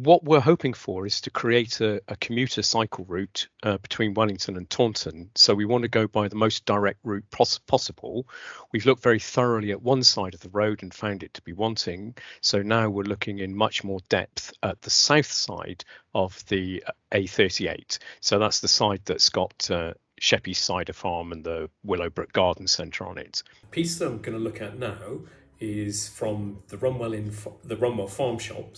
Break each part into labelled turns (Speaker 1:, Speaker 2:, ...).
Speaker 1: what we're hoping for is to create a commuter cycle route between Wellington and Taunton. So we want to go by the most direct route possible. We've looked very thoroughly at one side of the road and found it to be wanting. So now we're looking in much more depth at the south side of the A38. So that's the side that's got Sheppey Cider Farm and the Willowbrook Garden Centre on it.
Speaker 2: The piece that I'm going to look at now is from the Runwell Farm Shop,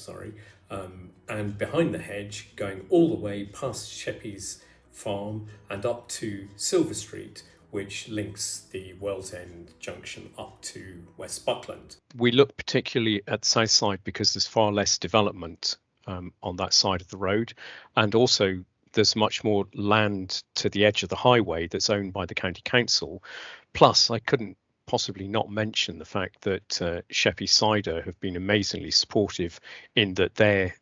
Speaker 2: and behind the hedge, going all the way past Sheppey's farm and up to Silver Street, which links the Wells End junction up to West Buckland.
Speaker 1: We look particularly at the south side because there's far less development on that side of the road, and also there's much more land to the edge of the highway that's owned by the county council. Plus, I couldn't possibly not mention the fact that Sheppey Cider have been amazingly supportive in that their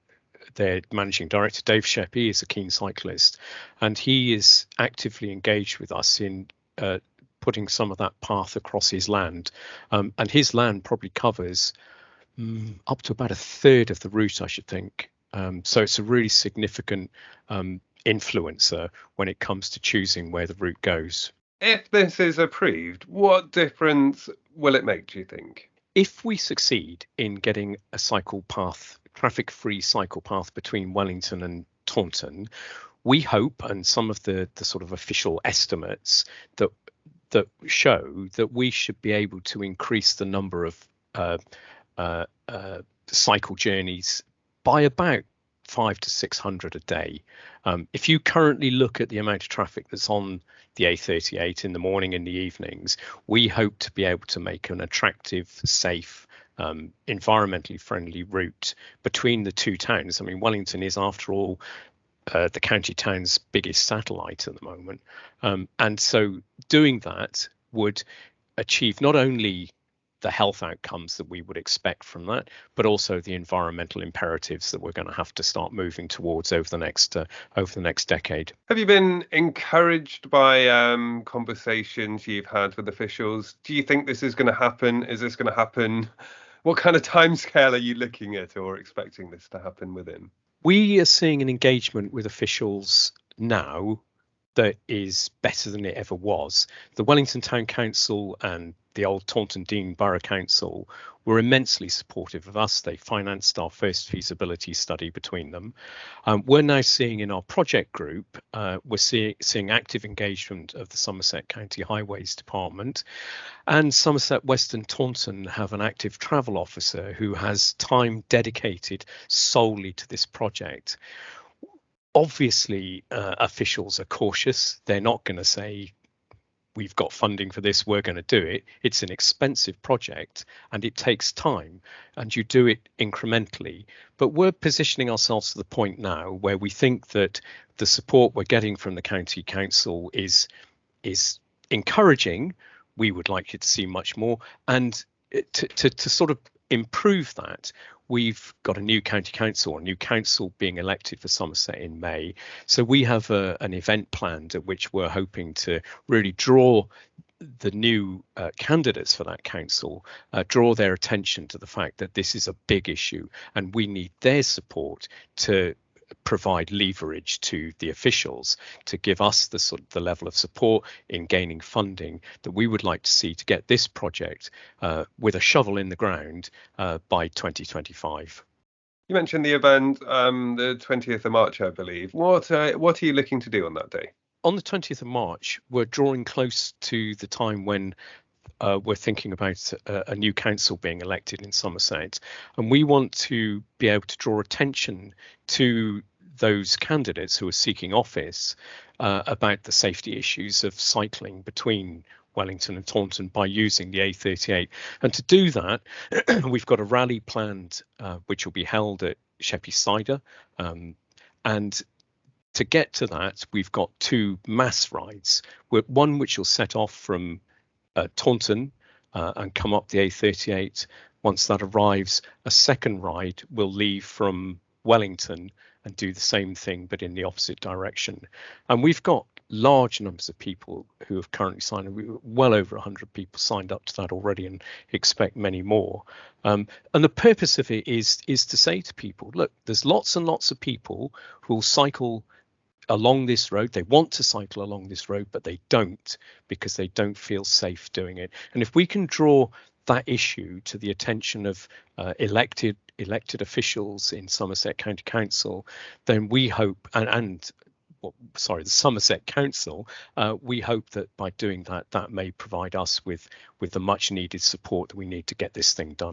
Speaker 1: managing director, Dave Sheppey, is a keen cyclist, and he is actively engaged with us in putting some of that path across his land. And his land probably covers up to about a third of the route, I should think. So it's a really significant influencer when it comes to choosing where the route goes.
Speaker 3: If this is approved, what difference will it make, do you think?
Speaker 1: If we succeed in getting a cycle path, traffic-free cycle path between Wellington and Taunton, we hope, and some of the sort of official estimates that show that we should be able to increase the number of cycle journeys by about 500 to 600 a day. If you currently look at the amount of traffic that's on the A38 in the morning and the evenings, we hope to be able to make an attractive, safe, environmentally friendly route between the two towns. I mean, Wellington is, after all, the county town's biggest satellite at the moment. And so doing that would achieve not only the health outcomes that we would expect from that, but also the environmental imperatives that we're going to have to start moving towards over the next decade.
Speaker 3: Have you been encouraged by conversations you've had with officials? Do you think this is going to happen? Is this going to happen? What kind of timescale are you looking at or expecting this to happen within?
Speaker 1: We are seeing an engagement with officials now that is better than it ever was. The Wellington Town Council and the old Taunton Deane Borough Council were immensely supportive of us. They financed our first feasibility study between them. We're now seeing in our project group, we're seeing active engagement of the Somerset County Highways Department, and Somerset West and Taunton have an active travel officer who has time dedicated solely to this project. Obviously, officials are cautious. They're not going to say, we've got funding for this, we're going to do it. It's an expensive project and it takes time, and you do it incrementally. But we're positioning ourselves to the point now where we think that the support we're getting from the county council is encouraging. We would like you to see much more. And to sort of improve that, we've got a new county council, a new council being elected for Somerset in May. So we have an event planned at which we're hoping to really draw the new candidates for that council, draw their attention to the fact that this is a big issue and we need their support to provide leverage to the officials to give us the level of support in gaining funding that we would like to see to get this project with a shovel in the ground by 2025.
Speaker 3: You mentioned the event, the 20th of March, I believe. What are you looking to do on that day?
Speaker 1: On the 20th of March, we're drawing close to the time when we're thinking about a new council being elected in Somerset, and we want to be able to draw attention to those candidates who are seeking office about the safety issues of cycling between Wellington and Taunton by using the A38. And to do that, we've got a rally planned which will be held at Sheppey Cider, and to get to that, we've got two mass rides. One which will set off from Taunton and come up the A38. Once that arrives, a second ride will leave from Wellington and do the same thing but in the opposite direction. And we've got large numbers of people who have currently signed. Well over 100 people signed up to that already, and expect many more. And the purpose of it is to say to people, look, there's lots and lots of people who will cycle along this road. They want to cycle along this road, but they don't, because they don't feel safe doing it. And if we can draw that issue to the attention of elected officials in Somerset County Council, then we hope, the Somerset Council, we hope that by doing that, that may provide us with the much needed support that we need to get this thing done.